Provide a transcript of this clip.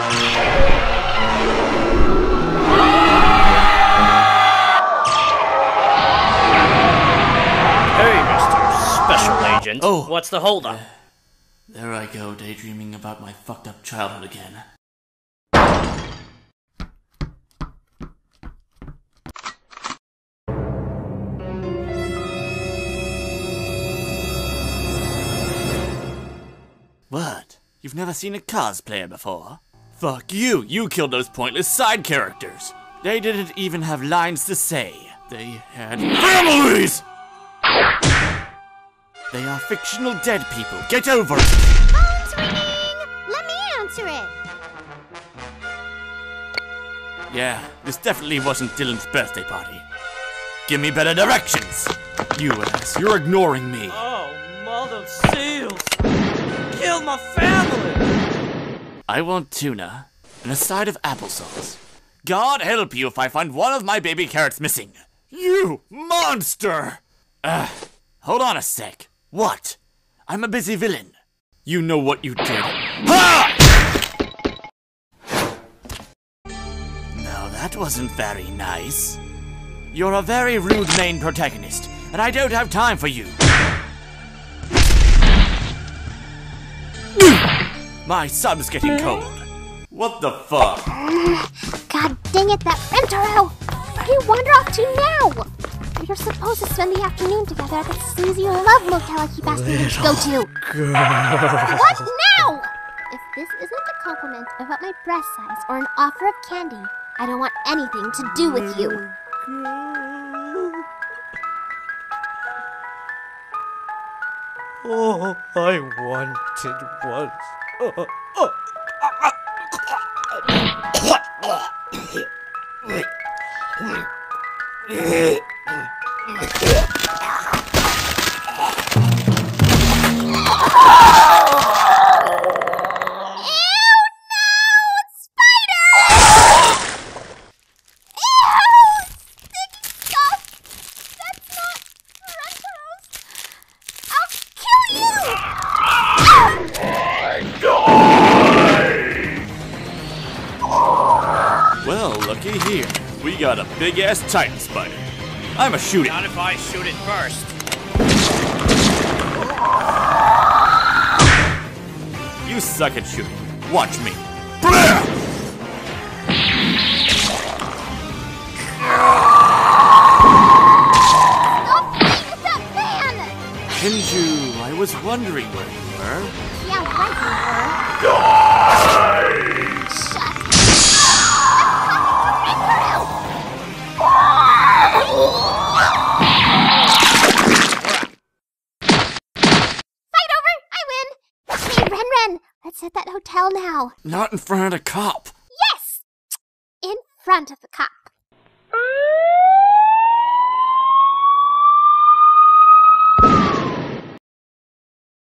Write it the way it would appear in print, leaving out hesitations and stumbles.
Hey, Mr. Special Agent. Oh. What's the holdup? There I go, daydreaming about my fucked up childhood again. What? You've never seen a cosplayer before? Fuck you! You killed those pointless side characters! They didn't even have lines to say. They had families! They are fictional dead people. Get over it! Phone's ringing! Let me answer it! Yeah, this definitely wasn't Dylan's birthday party. Give me better directions! You ass, you're ignoring me. Oh, mother seals! Killed my family! I want tuna and a side of applesauce. God help you if I find one of my baby carrots missing. You monster! Hold on a sec. What? I'm a busy villain. You know what you did. Ha! No, that wasn't very nice. You're a very rude main protagonist, and I don't have time for you. My sub's getting cold. What the fuck? God dang it, that Rentaro! Where do you wander off to now? You're supposed to spend the afternoon together at that sleazy love motel I keep asking you to go to. What now? If this isn't a compliment about my breast size or an offer of candy, I don't want anything to do with you. Oh, I wanted once. Well, looky here. We got a big-ass Titan spider. I'ma shoot it. Not if I shoot it first. You suck at shooting. Watch me. Blah! Stop playing with that man! Hinju, I was wondering where you were. Yeah, right, you were. Shut up! Fight over! I win! Hey, Ren! Let's hit that hotel now. Not in front of the cop. Yes! In front of the cop.